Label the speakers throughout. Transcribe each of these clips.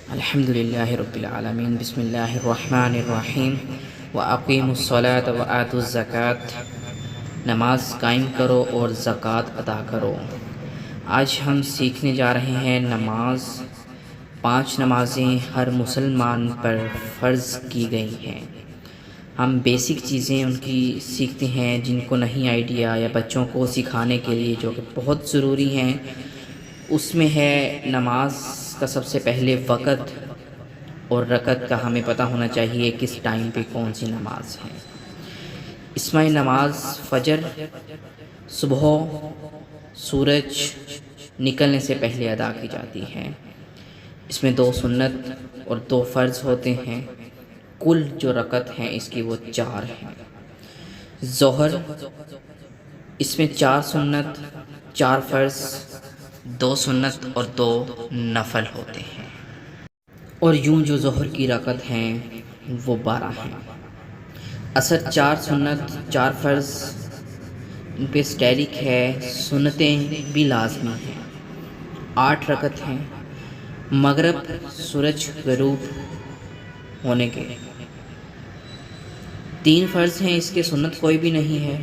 Speaker 1: الحمد للہ رب العالمین بسم اللہ الرحمن الرحیم وَأَقِيمُوا الصَّلَاةَ وَآتُوا الزَّكَاةَ، نماز قائم کرو اور زکوٰۃ ادا کرو۔ آج ہم سیکھنے جا رہے ہیں نماز۔ 5 نمازیں ہر مسلمان پر فرض کی گئی ہیں۔ ہم بیسک چیزیں ان کی سیکھتے ہیں جن کو نہیں آئیڈیا، یا بچوں کو سکھانے کے لیے جو کہ بہت ضروری ہیں۔ اس میں ہے نماز کا سب سے پہلے وقت اور رکعت کا ہمیں پتہ ہونا چاہیے کس ٹائم پہ کون سی نماز ہے۔ اس میں نماز فجر صبح سورج نکلنے سے پہلے ادا کی جاتی ہے۔ اس میں 2 سنت اور 2 فرض ہوتے ہیں۔ کل جو رکعت ہیں اس کی وہ 4 ہیں۔ ظہر، اس میں 4 سنت، 4 فرض، 2 سنت اور 2 نفل ہوتے ہیں۔ اور یوں جو ظہر کی رکعت ہیں وہ 12 ہیں۔ عصر 4 سنت، 4 فرض، ان پہ اسٹیرک ہے، سنتیں بھی لازمی ہیں، 8 رکعت ہیں۔ مغرب سورج غروب ہونے کے 3 فرض ہیں، اس کے سنت کوئی بھی نہیں ہے،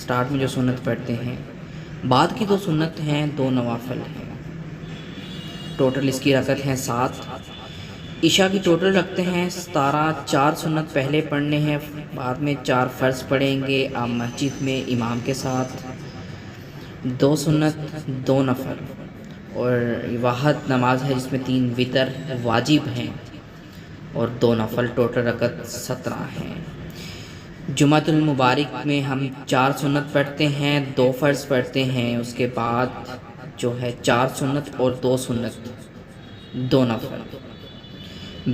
Speaker 1: سٹارٹ میں جو سنت پڑھتے ہیں۔ بعد کی 2 سنت ہیں، 2 نوافل ہیں۔ ٹوٹل اس کی رکعت ہیں 7۔ عشاء کی ٹوٹل رکھتے ہیں 17۔ 4 سنت پہلے پڑھنے ہیں، بعد میں 4 فرض پڑھیں گے آپ مسجد میں امام کے ساتھ، 2 سنت، 2 نفل، اور واحد نماز ہے جس میں 3 وتر واجب ہیں اور 2 نفل، ٹوٹل رکعت 17 ہیں۔ جمعۃ المبارک میں ہم 4 سنت پڑھتے ہیں، 2 فرض پڑھتے ہیں، اس کے بعد جو ہے 4 سنت اور 2 سنت، 2 نفل۔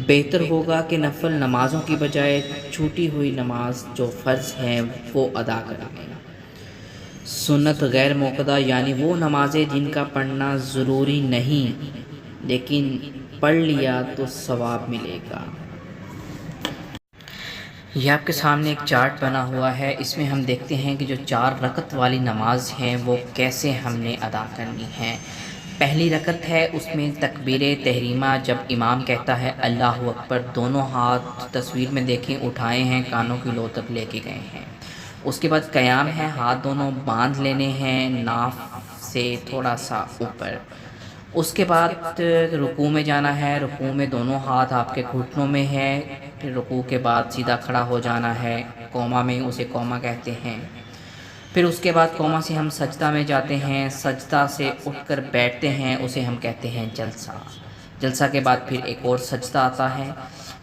Speaker 1: بہتر ہوگا کہ نفل نمازوں کی بجائے چھوٹی ہوئی نماز جو فرض ہیں وہ ادا کریں۔ سنت غیر موقدہ یعنی وہ نمازیں جن کا پڑھنا ضروری نہیں لیکن پڑھ لیا تو ثواب ملے گا۔ یہ آپ کے سامنے ایک چارٹ بنا ہوا ہے، اس میں ہم دیکھتے ہیں کہ جو 4 رکعت والی نماز ہیں وہ کیسے ہم نے ادا کرنی ہے۔ پہلی رکعت ہے، اس میں تکبیر تحریمہ، جب امام کہتا ہے اللہ اکبر، دونوں ہاتھ تصویر میں دیکھیں اٹھائے ہیں، کانوں کی لو تک لے کے گئے ہیں۔ اس کے بعد قیام ہے، ہاتھ دونوں باندھ لینے ہیں ناف سے تھوڑا سا اوپر۔ اس کے بعد رکوع میں جانا ہے، رکوع میں دونوں ہاتھ آپ کے گھٹنوں میں ہے، پھر رکوع کے بعد سیدھا کھڑا ہو جانا ہے، قوما میں، اسے قوما کہتے ہیں۔ پھر اس کے بعد قوما سے ہم سجدہ میں جاتے ہیں، سجدہ سے اٹھ کر بیٹھتے ہیں، اسے ہم کہتے ہیں جلسہ۔ جلسہ کے بعد پھر ایک اور سجدہ آتا ہے۔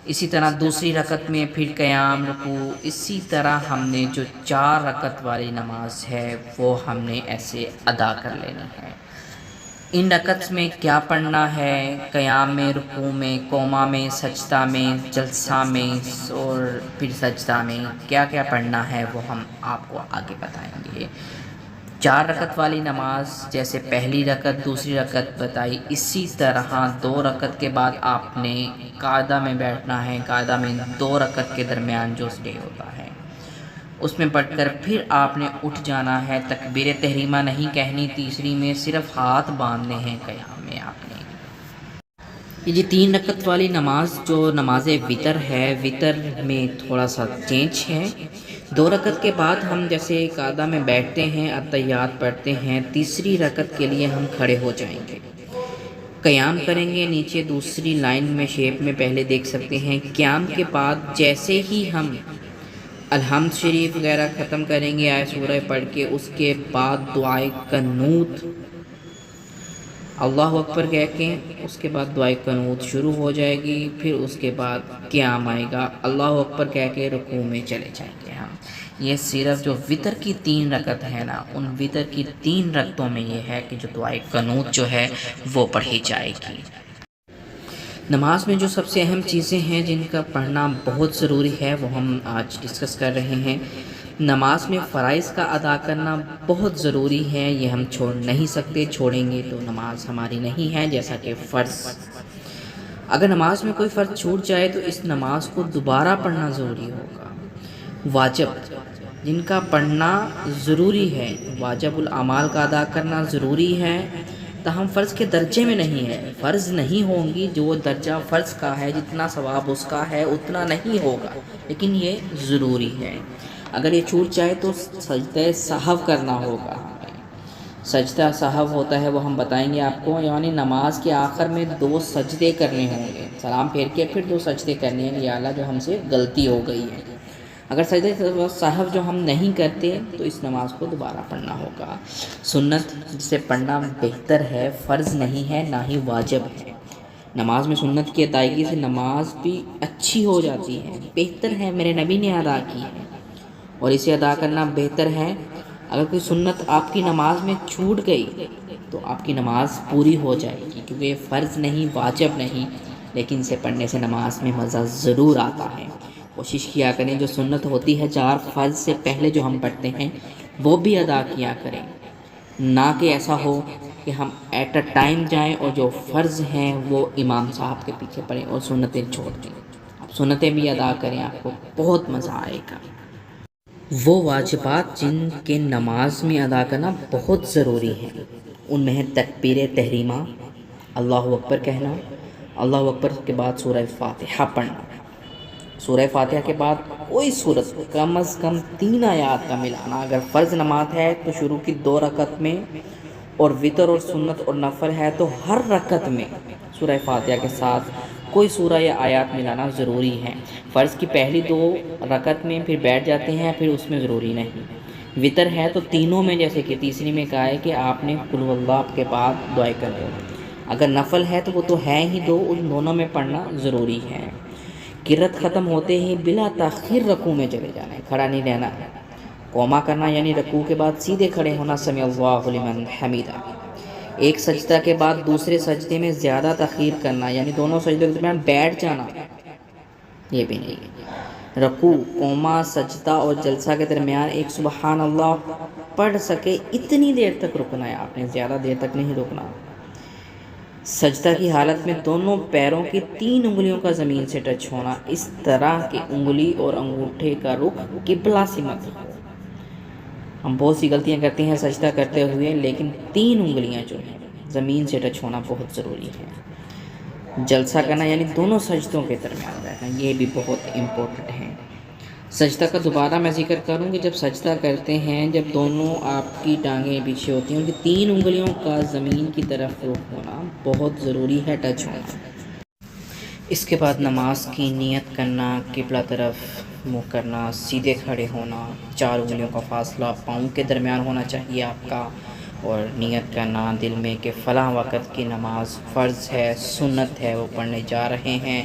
Speaker 1: اسی طرح دوسری رکعت میں پھر قیام، رکوع، اسی طرح ہم نے جو 4 رکعت والی نماز ہے وہ ہم نے ایسے ادا کر لینی ہے۔ ان رکعت میں کیا پڑھنا ہے، قیام میں، رکوع میں، قوما میں، سجدہ میں، جلسہ میں اور پھر سجدہ میں کیا کیا پڑھنا ہے وہ ہم آپ کو آگے بتائیں گے۔ 4 رکعت والی نماز جیسے پہلی رکعت دوسری رکعت بتائی، اسی طرح 2 رکعت کے بعد آپ نے قاعدہ میں بیٹھنا ہے۔ قاعدہ میں 2 رکعت کے درمیان جو سٹے ہوتا ہے اس میں پڑھ کر پھر آپ نے اٹھ جانا ہے، تکبیر تحریمہ نہیں کہنی، تیسری میں صرف ہاتھ باندھنے ہیں قیام میں آپ نے۔ یہ 3 رکعت والی نماز جو نماز وتر ہے، وتر میں تھوڑا سا چینج ہے۔ 2 رکعت کے بعد ہم جیسے قاعدہ میں بیٹھتے ہیں، اتحیات پڑھتے ہیں، تیسری رکعت کے لیے ہم کھڑے ہو جائیں گے، قیام کریں گے۔ نیچے دوسری لائن میں شیپ میں پہلے دیکھ سکتے ہیں، قیام کے بعد جیسے ہی ہم الحمد شریف وغیرہ ختم کریں گے آیت سورہ پڑھ کے، اس کے بعد دعائے قنوت، اللہ اکبر کہہ کے اس کے بعد دعائے قنوت شروع ہو جائے گی، پھر اس کے بعد قیام آئے گا، اللہ اکبر کہہ کے رکوع میں چلے جائیں گے ہم۔ یہ صرف جو وتر کی 3 رکعت ہے نا، ان وتر کی 3 رکعتوں میں یہ ہے کہ جو دعائے قنوت جو ہے وہ پڑھی جائے گی۔ نماز میں جو سب سے اہم چیزیں ہیں جن کا پڑھنا بہت ضروری ہے وہ ہم آج ڈسکس کر رہے ہیں۔ نماز میں فرائض کا ادا کرنا بہت ضروری ہے، یہ ہم چھوڑ نہیں سکتے، چھوڑیں گے تو نماز ہماری نہیں ہے۔ جیسا کہ فرض، اگر نماز میں کوئی فرض چھوٹ جائے تو اس نماز کو دوبارہ پڑھنا ضروری ہوگا۔ واجب جن کا پڑھنا ضروری ہے، واجب الاعمال کا ادا کرنا ضروری ہے، تاہم فرض کے درجے میں نہیں ہے، فرض نہیں ہوں گی، جو درجہ فرض کا ہے جتنا ثواب اس کا ہے اتنا نہیں ہوگا، لیکن یہ ضروری ہے۔ اگر یہ چھوٹ جائے تو سجدہ سہو کرنا ہوگا ہمیں۔ سجدہ سہو ہوتا ہے وہ ہم بتائیں گے آپ کو، یعنی نماز کے آخر میں 2 سجدے کرنے ہوں گے، سلام پھیر کے پھر 2 سجدے کرنے ہیں، یا اللہ جو ہم سے غلطی ہو گئی ہے۔ اگر سجدہ سہو جو ہم نہیں کرتے تو اس نماز کو دوبارہ پڑھنا ہوگا۔ سنت جسے پڑھنا بہتر ہے، فرض نہیں ہے نہ ہی واجب ہے۔ نماز میں سنت کی ادائیگی سے نماز بھی اچھی ہو جاتی ہے، بہتر ہے، میرے نبی نے ادا کی ہے اور اسے ادا کرنا بہتر ہے۔ اگر کوئی سنت آپ کی نماز میں چھوٹ گئی تو آپ کی نماز پوری ہو جائے گی، کیونکہ یہ فرض نہیں، واجب نہیں، لیکن اسے پڑھنے سے نماز میں مزہ ضرور آتا ہے۔ کوشش کیا کریں جو سنت ہوتی ہے 4 فرض سے پہلے جو ہم پڑھتے ہیں وہ بھی ادا کیا کریں، نہ کہ ایسا ہو کہ ہم ایٹ اے ٹائم جائیں اور جو فرض ہیں وہ امام صاحب کے پیچھے پڑھیں اور سنتیں چھوڑ دیں۔ آپ سنتیں بھی ادا کریں، آپ کو بہت مزہ آئے گا۔ وہ واجبات جن کے نماز میں ادا کرنا بہت ضروری ہیں، ان میں ہے تکبیر تحریمہ، اللہ اکبر کہنا، اللہ اکبر کے بعد سورہ فاتحہ پڑھنا۔ سورہ فاتحہ کے بعد کوئی صورت کم از کم 3 آیات کا ملانا۔ اگر فرض نماز ہے تو شروع کی 2 رکعت میں، اور وطر اور سنت اور نفل ہے تو ہر رکعت میں سورہ فاتحہ کے ساتھ کوئی سورہ یا آیات ملانا ضروری ہے۔ فرض کی پہلی 2 رکعت میں پھر بیٹھ جاتے ہیں، پھر اس میں ضروری نہیں۔ وطر ہے تو تینوں میں، جیسے کہ تیسری میں کہا ہے کہ آپ نے قل هو اللہ کے بعد دعائیں کر دو۔ اگر نفل ہے تو وہ تو ہے ہی 2، ان دونوں میں پڑھنا ضروری ہے۔ قرات ختم ہوتے ہی بلا تاخیر رکوع میں چلے جانا ہے، کھڑا نہیں رہنا ہے۔ قوما کرنا یعنی رکوع کے بعد سیدھے کھڑے ہونا، سمع اللہ لمن حمیدہ۔ ایک سجدہ کے بعد دوسرے سجدے میں زیادہ تاخیر کرنا، یعنی دونوں سجدوں کے درمیان بیٹھ جانا، یہ بھی نہیں ہے۔ رکوع، قوما، سجدہ اور جلسہ کے درمیان ایک سبحان اللہ پڑھ سکے اتنی دیر تک رکنا ہے، آپ نے زیادہ دیر تک نہیں رکنا۔ سجدہ کی حالت میں دونوں پیروں کی 3 انگلیوں کا زمین سے ٹچ ہونا، اس طرح کہ انگلی اور انگوٹھے کا رخ قبلہ سمت ہو۔ ہم بہت سی غلطیاں کرتے ہیں سجدہ کرتے ہوئے، لیکن 3 انگلیاں جو ہیں زمین سے ٹچ ہونا بہت ضروری ہے۔ جلسہ کرنا یعنی دونوں سجدوں کے درمیان بیٹھنا، یہ بھی بہت امپورٹنٹ ہے۔ سجدہ کا دوبارہ میں ذکر کروں کہ جب سجدہ کرتے ہیں، جب دونوں آپ کی ٹانگیں پیچھے ہوتی ہیں، ان کی 3 انگلیوں کا زمین کی طرف رخ ہونا بہت ضروری ہے، ٹچ ہونا۔ اس کے بعد نماز کی نیت کرنا، قبلہ طرف منہ کرنا، سیدھے کھڑے ہونا، 4 انگلیوں کا فاصلہ پاؤں کے درمیان ہونا چاہیے آپ کا، اور نیت کرنا دل میں کہ فلاں وقت کی نماز فرض ہے، سنت ہے، وہ پڑھنے جا رہے ہیں۔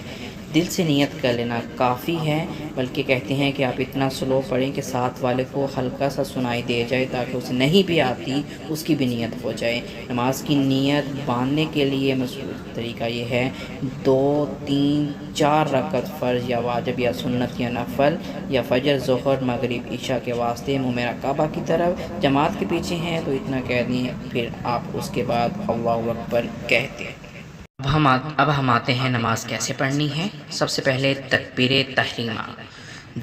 Speaker 1: دل سے نیت کر لینا کافی ہے، بلکہ کہتے ہیں کہ آپ اتنا سلو پڑھیں کہ ساتھ والے کو ہلکا سا سنائی دے جائے، تاکہ اسے نہیں بھی آتی اس کی بھی نیت ہو جائے۔ نماز کی نیت باندھنے کے لیے مشہور طریقہ یہ ہے، 2، 3، 4 رکعت فرض یا واجب یا سنت یا نفل یا فجر، ظہر، مغرب، عشاء کے واسطے منہ میرا کعبہ کی طرف، جماعت کے پیچھے ہیں تو اتنا کہہ دیں، پھر آپ اس کے بعد اللہ اکبر کہتے ہیں۔ اب ہم آتے ہیں نماز کیسے پڑھنی ہے۔ سب سے پہلے تکبیر تحریمہ،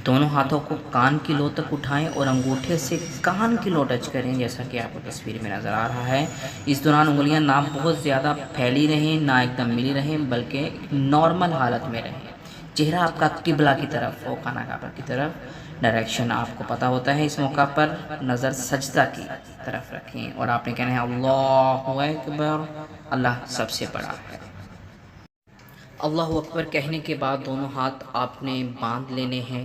Speaker 1: دونوں ہاتھوں کو کان کی لو تک اٹھائیں اور انگوٹھے سے کان کی لو ٹچ کریں، جیسا کہ آپ کو تصویر میں نظر آ رہا ہے۔ اس دوران انگلیاں نہ بہت زیادہ پھیلی رہیں، نہ ایک دم ملی رہیں، بلکہ نارمل حالت میں رہیں۔ چہرہ آپ کا قبلہ کی طرف ہو، خانہ کعبہ کی طرف۔ ڈائریکشن آپ کو پتہ ہوتا ہے، اس موقع پر نظر سجدہ کی طرف رکھیں اور آپ نے کہنا ہے اللہ اکبر، اللہ سب سے بڑا ہے۔ اللہ اکبر کہنے کے بعد دونوں ہاتھ آپ نے باندھ لینے ہیں،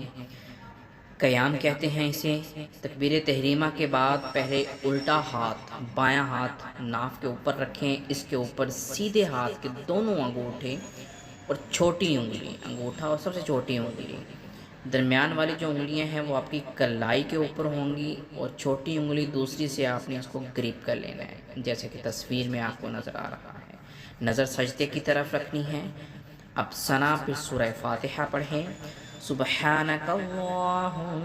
Speaker 1: قیام کہتے ہیں اسے۔ تکبیر تحریمہ کے بعد پہلے الٹا ہاتھ، بایاں ہاتھ ناف کے اوپر رکھیں، اس کے اوپر سیدھے ہاتھ کے دونوں انگوٹھے اور چھوٹی انگلی، انگوٹھا اور سب سے چھوٹی انگلی، درمیان والی جو انگلیاں ہیں وہ آپ کی کلائی کے اوپر ہوں گی، اور چھوٹی انگلی دوسری سے آپ نے اس کو گریپ کر لینا ہے، جیسے کہ تصویر میں آپ کو نظر آ رہا ہے۔ نظر سجدے کی طرف رکھنی ہے۔ اب ثنا پھر سورہ فاتحہ پڑھیں۔ سبحانک اللہم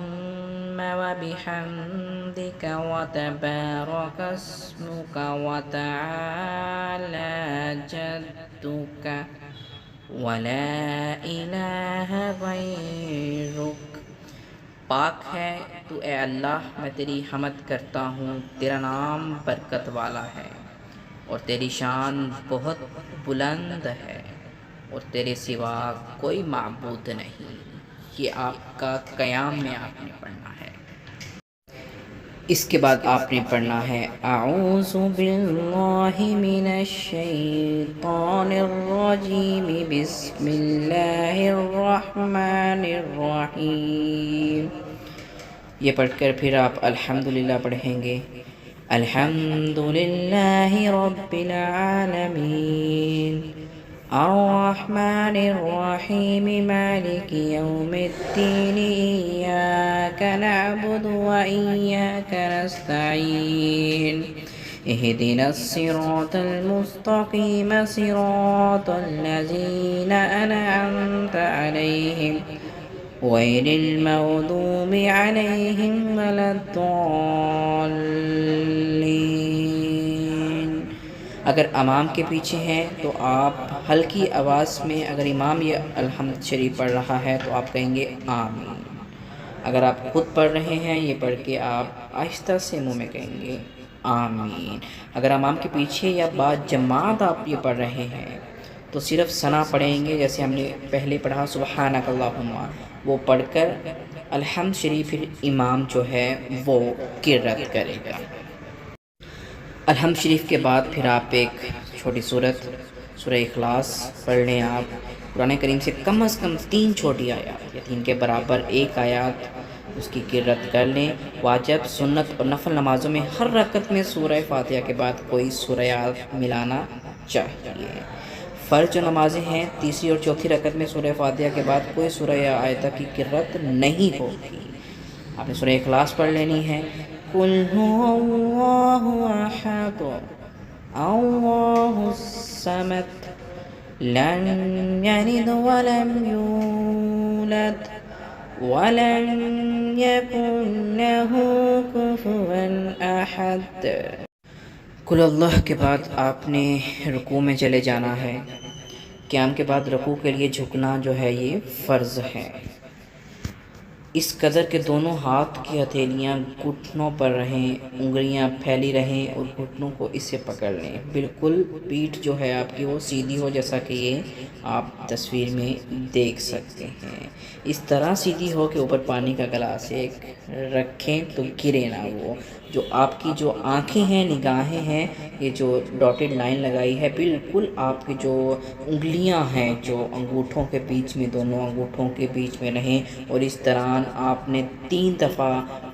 Speaker 1: وبحمدک وتبارک اسمک وتعالی جدک ولا الہ غیرک۔ پاک ہے تو اے اللہ، میں تیری حمد کرتا ہوں، تیرا نام برکت والا ہے، اور تیری شان بہت بلند ہے اور تیرے سوا کوئی معبود نہیں۔ یہ آپ کا قیام میں آپ نے پڑھنا ہے۔ اس کے بعد آپ نے پڑھنا ہے اعوذ باللہ من الشیطان الرجیم بسم اللہ الرحمن الرحیم۔ یہ پڑھ کر پھر آپ الحمدللہ پڑھیں گے۔ الحمدللہ رب العالمین الرحمن الرحیم مالک یوم الدین ایاک نعبد و ایاک نستعین اہدنا الصراط المستقیم صراط الذین انعمت علیہم غیر المغضوب علیہم ولا الضالین۔ اگر امام کے پیچھے ہیں تو آپ ہلکی آواز میں، اگر امام یہ الحمد شریف پڑھ رہا ہے تو آپ کہیں گے آمین۔ اگر آپ خود پڑھ رہے ہیں یہ پڑھ کے آپ آہستہ سے منہ میں کہیں گے آمین۔ اگر امام کے پیچھے یا بعد جماعت آپ یہ پڑھ رہے ہیں تو صرف ثنا پڑھیں گے، جیسے ہم نے پہلے پڑھا سبحانک اللہم، وہ پڑھ کر الحمد شریف پھر امام جو ہے وہ قرات کرے گا۔ الحمد شریف کے بعد پھر آپ ایک چھوٹی سورت سورہ اخلاص پڑھ لیں۔ آپ قرآن کریم سے کم از کم 3 چھوٹی آیات یا 3 کے برابر 1 آیات اس کی قرات کر لیں۔ واجب، سنت اور نفل نمازوں میں ہر رکعت میں سورہ فاتحہ کے بعد کوئی سورہ ملانا چاہیے۔ فرض جو نمازیں ہیں تیسری اور چوتھی رکعت میں سورہ فاتحہ کے بعد کوئی سورہ یا آیتہ کی قرات نہیں ہوگی۔ آپ نے سورہ اخلاص پڑھ لینی ہے۔ قل هو اللہ احد اللہ الصمد لم یلد ولم یولد ولم یکن له کفوا احد۔ قل اللہ کے بعد آپ نے رکوع میں چلے جانا ہے۔ قیام کے بعد رکوع کے لیے جھکنا جو ہے یہ فرض ہے۔ اس قدر کے دونوں ہاتھ کی ہتھیلیاں گھٹنوں پر رہیں، انگلیاں پھیلی رہیں اور گھٹنوں کو اس سے پکڑ لیں۔ بالکل پیٹھ جو ہے آپ کی وہ سیدھی ہو، جیسا کہ یہ آپ تصویر میں دیکھ سکتے ہیں۔ اس طرح سیدھی ہو کہ اوپر پانی کا گلاس ایک رکھیں تو گرے نہ وہ۔ جو آپ کی جو آنکھیں ہیں، نگاہیں ہیں، یہ جو ڈاٹڈ لائن لگائی ہے بالکل آپ کی جو انگلیاں ہیں جو انگوٹھوں کے بیچ میں، دونوں انگوٹھوں کے بیچ میں رہیں، اور اس طرح آپ نے 3 دفعہ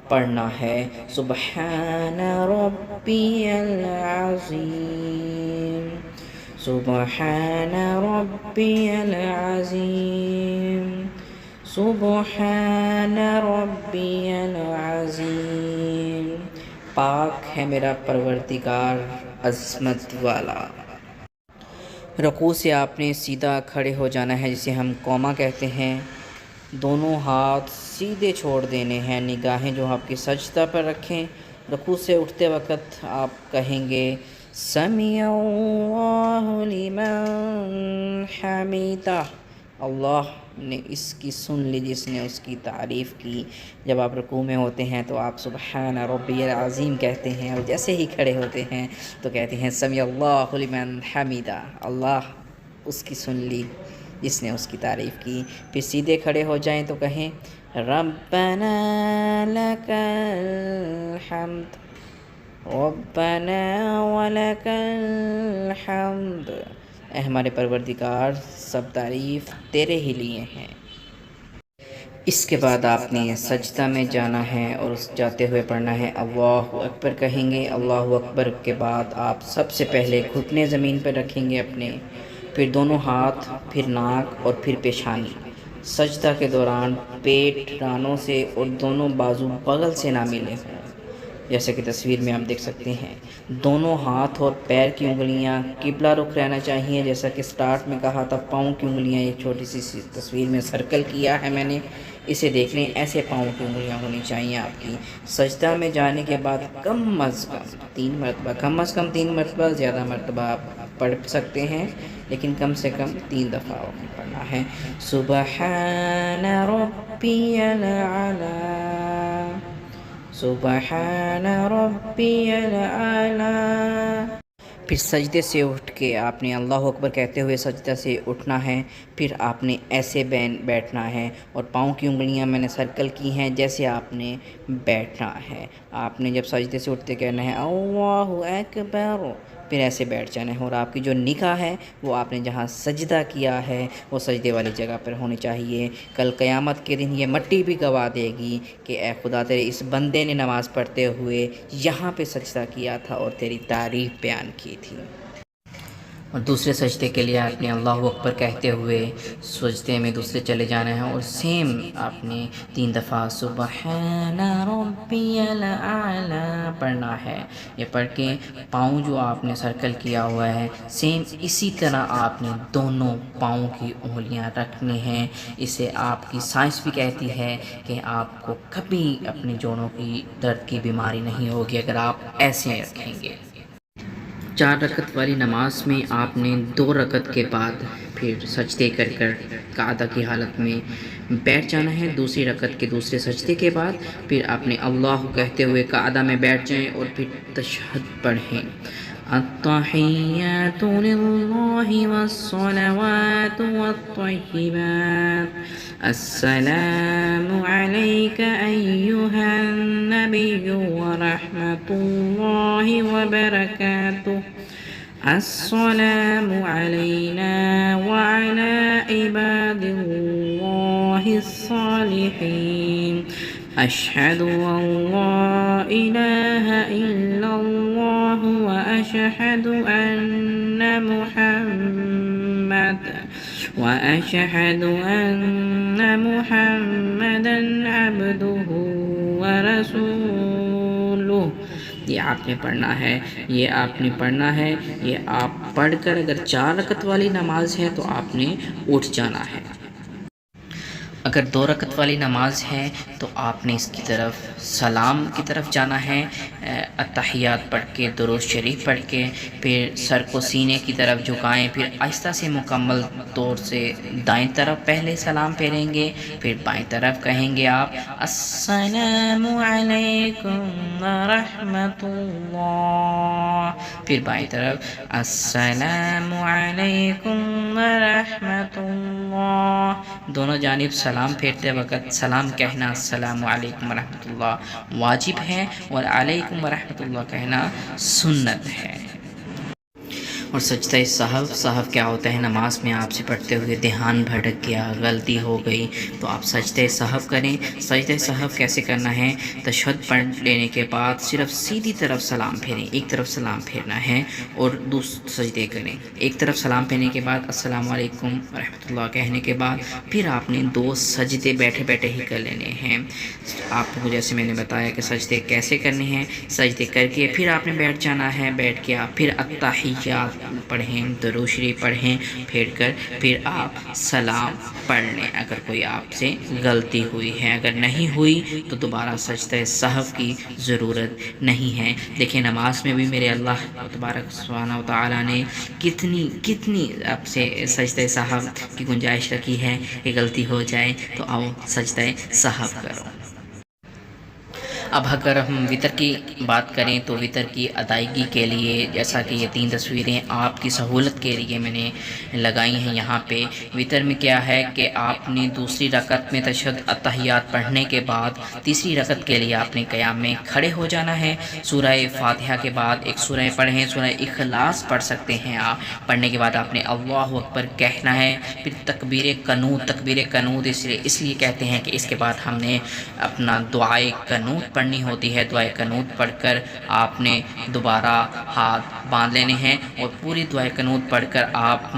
Speaker 1: پڑھنا ہے سبحان ربی العظیم سبحان ربی العظیم سبحان ربی العظیم۔ پاک ہے میرا پروردگار عظمت والا۔ رکوع سے آپ نے سیدھا کھڑے ہو جانا ہے، جسے ہم قومہ کہتے ہیں۔ دونوں ہاتھ سیدھے چھوڑ دینے ہیں، نگاہیں جو آپ کی سجدہ پر رکھیں۔ رکوع سے اٹھتے وقت آپ کہیں گے سمیع اللہ لمن حمیدہ۔ اللہ نے اس کی سن لی جس نے اس کی تعریف کی۔ جب آپ رکوع میں ہوتے ہیں تو آپ سبحان ربی العظیم کہتے ہیں، اور جیسے ہی کھڑے ہوتے ہیں تو کہتے ہیں سمیع اللہ لمن حمیدہ۔ اللہ اس کی سن لی جس نے اس کی تعریف کی۔ پھر سیدھے کھڑے ہو جائیں تو کہیں ربنا لک الحمد ربنا ولک الحمد۔ اے ہمارے پروردگار، سب تعریف تیرے ہی لیے ہیں۔ اس کے بعد آپ نے سجدہ میں جانا ہے اور اس جاتے ہوئے پڑھنا ہے اللہ اکبر کہیں گے۔ اللہ اکبر کے بعد آپ سب سے پہلے گھٹنے زمین پر رکھیں گے اپنے، پھر دونوں ہاتھ، پھر ناک اور پھر پیشانی۔ سجدہ کے دوران پیٹ رانوں سے اور دونوں بازو بغل سے نہ ملے ہوں، جیسا کہ تصویر میں آپ دیکھ سکتے ہیں۔ دونوں ہاتھ اور پیر کی انگلیاں قبلہ رخ رہنا چاہیے، جیسا کہ سٹارٹ میں کہا تھا۔ پاؤں کی انگلیاں ایک چھوٹی سی تصویر میں سرکل کیا ہے میں نے، اسے دیکھ لیں۔ ایسے پاؤں کی انگلیاں ہونی چاہیے آپ کی۔ سجدہ میں جانے کے بعد کم از کم 3 مرتبہ، کم از کم 3 مرتبہ، زیادہ مرتبہ آپ پڑھ سکتے ہیں لیکن کم سے کم 3 دفعہ پڑھنا ہے سبحان ربی العلی سبحان ربی العلی۔ پھر سجدے سے اٹھ کے آپ نے اللہ اکبر کہتے ہوئے سجدہ سے اٹھنا ہے، پھر آپ نے ایسے بیٹھنا ہے اور پاؤں کی انگلیاں میں نے سرکل کی ہیں جیسے آپ نے بیٹھنا ہے۔ آپ نے جب سجدے سے اٹھتے کہنا ہے اللہ اکبر، پھر ایسے بیٹھ جانا ہے، اور آپ کی جو نگاہ ہے وہ آپ نے جہاں سجدہ کیا ہے وہ سجدے والی جگہ پر ہونی چاہیے۔ کل قیامت کے دن یہ مٹی بھی گواہ دے گی کہ اے خدا تیرے اس بندے نے نماز پڑھتے ہوئے یہاں پہ سجدہ کیا تھا اور تیری تعریف بیان کی تھی۔ اور دوسرے سجدے کے لیے آپ نے اللہ اکبر کہتے ہوئے سجدے میں دوسرے چلے جانا ہے، اور سیم آپ نے 3 دفعہ سبحان ربی الاعلی پڑھنا ہے۔ یہ پڑھ کے پاؤں جو آپ نے سرکل کیا ہوا ہے سیم اسی طرح آپ نے دونوں پاؤں کی انگلیاں رکھنی ہیں۔ اسے آپ کی سائنس بھی کہتی ہے کہ آپ کو کبھی اپنے جوڑوں کی درد کی بیماری نہیں ہوگی اگر آپ ایسے رکھیں گے۔ 4 رکعت والی نماز میں آپ نے 2 رکعت کے بعد پھر سجدے کر قعدہ کی حالت میں بیٹھ جانا ہے۔ دوسری رکعت کے دوسرے سجدے کے بعد پھر آپ نے اللہ کہتے ہوئے قعدہ میں بیٹھ جائیں اور پھر تشہد پڑھیں۔ التحیات للہ والصلوات والطیبات السلام علیک ایہا النبی ورحمۃ اللہ وبرکاتہ السلام علینا وعلی عباد اللہ الصالحین اشہد ان لا الہ الا اللہ واشہد ان محمدا عبدہ ورسولہ۔ یہ آپ نے پڑھنا ہے، یہ آپ نے پڑھنا ہے۔ یہ آپ پڑھ کر اگر 4 رکعت والی نماز ہے تو آپ نے اٹھ جانا ہے۔ اگر 2 رکعت والی نماز ہے تو آپ نے اس کی طرف سلام کی طرف جانا ہے، اتحیات پڑھ کے درود شریف پڑھ کے پھر سر کو سینے کی طرف جھکائیں، پھر آہستہ سے مکمل طور سے دائیں طرف پہلے سلام پھیریں گے، پھر بائیں طرف کہیں گے آپ السلام علیکم ورحمۃ اللہ، پھر بائیں طرف السلام علیکم ورحمۃ اللہ۔ دونوں جانب سلام پھیرتے وقت سلام کہنا السلام علیکم ورحمۃ اللہ واجب ہے اور علیکم ورحمۃ اللہ کہنا سنت ہے۔ اور سجدہ سہو کیا ہوتا ہے؟ نماز میں آپ سے پڑھتے ہوئے دھیان بھٹک گیا، غلطی ہو گئی تو آپ سجدہ سہو کریں۔ سجدہ سہو کیسے کرنا ہے؟ تشہد پڑھ لینے کے بعد صرف سیدھی طرف سلام پھیریں، ایک طرف سلام پھیرنا ہے اور دوسرے سجدے کریں۔ ایک طرف سلام پھیرنے کے بعد السلام علیکم ورحمۃ اللہ کہنے کے بعد پھر آپ نے 2 سجدے بیٹھے بیٹھے ہی کر لینے ہیں۔ آپ کو جیسے میں نے بتایا کہ سجدے کیسے کرنے ہیں، سجدے کر کے پھر آپ نے بیٹھ جانا ہے، بیٹھ کے آپ پھر التحیات پڑھیں، درود شریف پڑھیں، پھر آپ سلام پڑھ لیں اگر کوئی آپ سے غلطی ہوئی ہے۔ اگر نہیں ہوئی تو دوبارہ سجدہ سہو کی ضرورت نہیں ہے۔ دیکھیں نماز میں بھی میرے اللہ تبارک سبحانہ و تعالیٰ نے کتنی آپ سے سجدہ سہو کی گنجائش رکھی ہے کہ غلطی ہو جائے تو آؤ سجدہ سہو کرو۔ اب اگر ہم وتر کی بات کریں تو وتر کی ادائیگی کے لیے جیسا کہ یہ 3 تصویریں آپ کی سہولت کے لیے میں نے لگائی ہیں یہاں پہ، وتر میں کیا ہے کہ آپ نے دوسری رکعت میں تشہد اتحیات پڑھنے کے بعد تیسری رکعت کے لیے آپ نے قیام میں کھڑے ہو جانا ہے۔ سورہ فاتحہ کے بعد ایک سورہ پڑھیں، سورہ اخلاص پڑھ سکتے ہیں آپ، پڑھنے کے بعد آپ نے اللہ اکبر کہنا ہے، پھر تکبیر قنوت اس لیے کہتے ہیں کہ اس کے بعد ہم نے اپنا دعائے قنوت پڑھنی ہوتی ہے۔ دعائے قنوت پڑھ کر آپ نے دوبارہ ہاتھ باندھ لینے ہیں اور پوری دعائے قنوت پڑھ کر آپ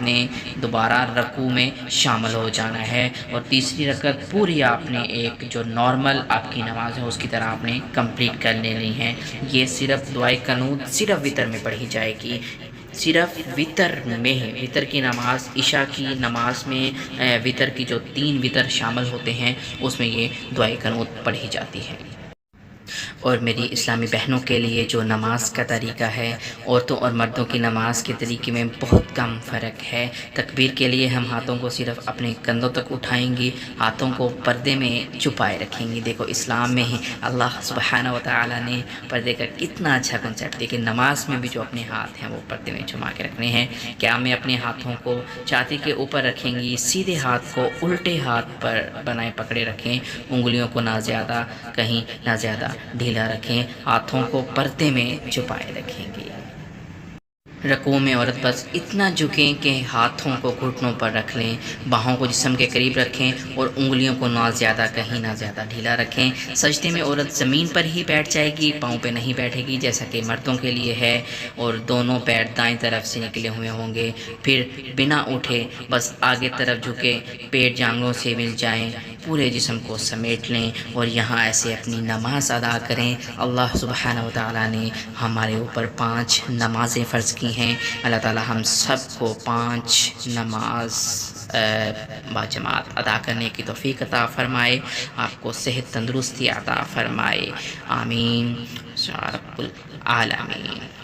Speaker 1: نے دوبارہ رکوع میں شامل ہو جانا ہے، اور تیسری رکعت پوری آپ نے ایک جو نارمل آپ کی نماز ہے اس کی طرح آپ نے کمپلیٹ کر لینی ہے۔ یہ صرف دعائے قنوت صرف وتر میں پڑھی جائے گی، صرف وتر میں ہے۔ وتر کی نماز عشاء کی نماز میں وتر کی جو 3 وتر شامل ہوتے ہیں اس میں یہ دعائے قنوت پڑھی جاتی ہے۔ اور میری اسلامی بہنوں کے لیے جو نماز کا طریقہ ہے، عورتوں اور مردوں کی نماز کے طریقے میں بہت کم فرق ہے۔ تکبیر کے لیے ہم ہاتھوں کو صرف اپنے کندھوں تک اٹھائیں گی، ہاتھوں کو پردے میں چھپائے رکھیں گی۔ دیکھو اسلام میں ہی اللہ سبحانہ و تعالیٰ نے پردے کا کتنا اچھا کنسیپٹ دیا کہ نماز میں بھی جو اپنے ہاتھ ہیں وہ پردے میں چھپا کے رکھنے ہیں۔ کیا میں اپنے ہاتھوں کو چھاتی کے اوپر رکھیں گی، سیدھے ہاتھ کو الٹے ہاتھ پر بنائے پکڑے رکھیں، انگلیوں کو نہ زیادہ کہیں نہ زیادہ ڈھیلا رکھیں، ہاتھوں کو پردے میں چھپائے رکھیں گے۔ رکوع میں عورت بس اتنا جھکیں کہ ہاتھوں کو گھٹنوں پر رکھ لیں، باہوں کو جسم کے قریب رکھیں اور انگلیوں کو نہ زیادہ کہیں نہ زیادہ ڈھیلا رکھیں۔ سجدے میں عورت زمین پر ہی بیٹھ جائے گی، پاؤں پہ نہیں بیٹھے گی جیسا کہ مردوں کے لیے ہے، اور دونوں پیر دائیں طرف سے نکلے ہوئے ہوں گے۔ پھر بنا اٹھے بس آگے طرف جھکے، پیٹ جانگوں سے مل جائیں، پورے جسم کو سمیٹ لیں اور یہاں ایسے اپنی نماز ادا کریں۔ اللہ سبحانہ و تعالیٰ نے ہمارے اوپر 5 نمازیں فرض کی ہیں۔ اللہ تعالیٰ ہم سب کو 5 نماز باجماعت ادا کرنے کی توفیق عطا فرمائے، آپ کو صحت تندرستی عطا فرمائے، آمین یا رب العالمین۔